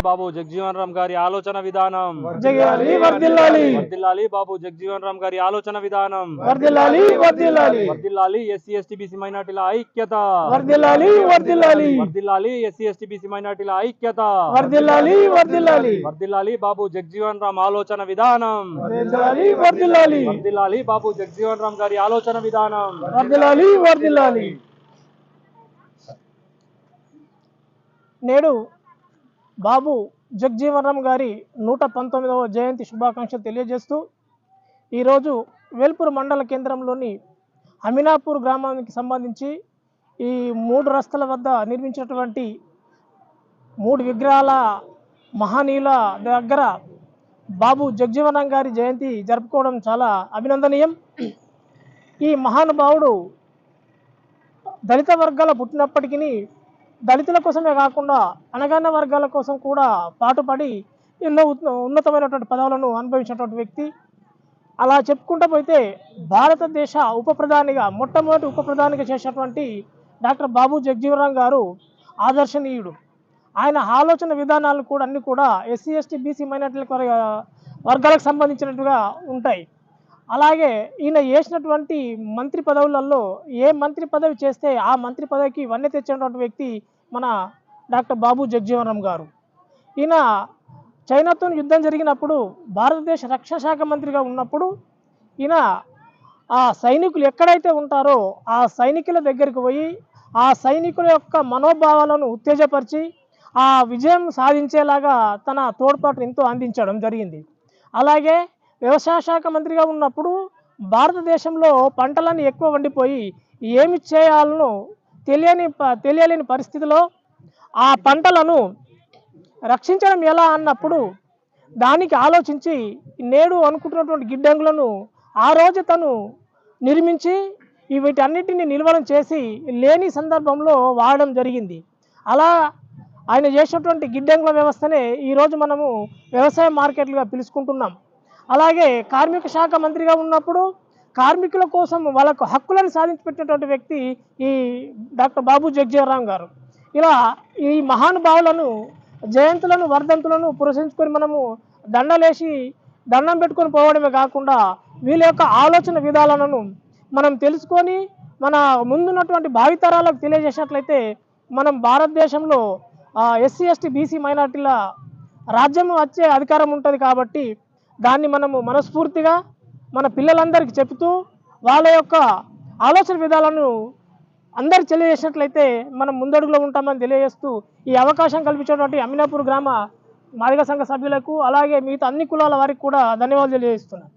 బాబు జగజీవన్ రామ్ గారి ఆలోచన విధానం జగయాలి వర్ధిల్లాలి వర్ధిల్లాలి బాబు జగజీవన్ రామ్ గారి ఆలోచన విధానం వర్ధిల్లాలి వర్ధిల్లాలి వర్ధిల్లాలి ఎస్సీ ఎస్టీ బీసీ మైనార్టీల ఐక్యత వర్ధిల్లాలి వర్ధిల్లాలి వర్ధిల్లాలి ఎస్సీ ఎస్టీ బీసీ మైనార్టీల ఐక్యత వర్ధిల్లాలి వర్ధిల్లాలి వర్ధిల్లాలి బాబు జగజీవన్ రామ్ ఆలోచన విధానం వర్ధిల్లాలి వర్ధిల్లాలి వర్ధిల్లాలి బాబు జగజీవన్ రామ్ గారి ఆలోచన విధానం వర్ధిల్లాలి వర్ధిల్లాలి నేడు బాబు జగజీవన్ రామ్ గారి 119వ జయంతి శుభాకాంక్షలు తెలియజేస్తూ ఈరోజు వేల్పూర్ మండల కేంద్రంలోని అమినాపూర్ గ్రామానికి సంబంధించి ఈ 3 రస్తల వద్ద నిర్మించినటువంటి 3 విగ్రహాల మహనీయుల దగ్గర బాబు జగజీవన్ రామ్ గారి జయంతి జరుపుకోవడం చాలా అభినందనీయం. ఈ మహానుభావుడు దళిత వర్గాల పుట్టినప్పటికీ దళితుల కోసమే కాకుండా అణగారిన వర్గాల కోసం కూడా పాటుపడి ఎన్నో ఉన్నతమైనటువంటి పదవులను అనుభవించినటువంటి వ్యక్తి. అలా చెప్పుకుంటూ పోతే భారతదేశ ఉప ప్రధానిగా మొట్టమొదటి ఉప ప్రధానిగా చేసినటువంటి డాక్టర్ బాబు జగజీవన్ రామ్ గారు ఆదర్శనీయుడు. ఆయన ఆలోచన విధానాలు కూడా అన్నీ కూడా ఎస్సీ ఎస్టీ బీసీ మైనార్టీల వర్గాలకు సంబంధించినట్టుగా ఉంటాయి. అలాగే ఈయన చేసినటువంటి మంత్రి పదవులలో ఏ మంత్రి పదవి చేస్తే ఆ మంత్రి పదవికి వన్నె తెచ్చినటువంటి వ్యక్తి మన డాక్టర్ బాబు జగజీవన్ రామ్ గారు. ఈయన చైనాతో యుద్ధం జరిగినప్పుడు భారతదేశ రక్షణ శాఖ మంత్రిగా ఉన్నప్పుడు ఈయన ఆ సైనికులు ఎక్కడైతే ఉంటారో ఆ సైనికుల దగ్గరికి పోయి ఆ సైనికుల యొక్క మనోభావాలను ఉత్తేజపరిచి ఆ విజయం సాధించేలాగా తన తోడ్పాటు ఎంతో అందించడం జరిగింది. అలాగే వ్యవసాయ శాఖ మంత్రిగా ఉన్నప్పుడు భారతదేశంలో పంటలను ఎక్కువ వండిపోయి ఏమి చేయాలనో తెలియలేని పరిస్థితిలో ఆ పంటలను రక్షించడం ఎలా అన్నప్పుడు దానికి ఆలోచించి నేడు అనుకుంటున్నటువంటి గిడ్డంగులను ఆ రోజు తను నిర్మించి వీటన్నిటిని నిల్వనం చేసి లేని సందర్భంలో వాడడం జరిగింది. అలా ఆయన చేసినటువంటి గిడ్డంగుల వ్యవస్థనే ఈరోజు మనము వ్యవసాయ మార్కెట్లుగా పిలుచుకుంటున్నాం. అలాగే కార్మిక శాఖ మంత్రిగా ఉన్నప్పుడు కార్మికుల కోసం వాళ్ళకు హక్కులను సాధించి పెట్టినటువంటి వ్యక్తి ఈ డాక్టర్ బాబు జగజీవన్ రామ్ గారు. ఇలా ఈ మహానుభావులను జయంతులను వర్ధంతులను పురస్కరించుకొని మనము దండలేసి దండం పెట్టుకొని పోవడమే కాకుండా వీళ్ళ యొక్క ఆలోచన విధానాలను మనం తెలుసుకొని మన ముందున్నటువంటి భావితరాలకు తెలియజేసినట్లయితే మనం భారతదేశంలో ఎస్సీ ఎస్టీ బీసీ మైనార్టీల రాజ్యం వచ్చే అధికారం ఉంటుంది. కాబట్టి దాన్ని మనము మనస్ఫూర్తిగా మన పిల్లలందరికీ చెబుతూ వాళ్ళ యొక్క ఆలోచన విధాలను అందరు తెలియజేసినట్లయితే మనం ముందడుగులో ఉంటామని తెలియజేస్తూ ఈ అవకాశం కల్పించినటువంటి అమినాపూర్ గ్రామ మాదిగ సంఘ సభ్యులకు అలాగే మిగతా అన్ని కులాల వారికి కూడా ధన్యవాదాలు తెలియజేస్తున్నాను.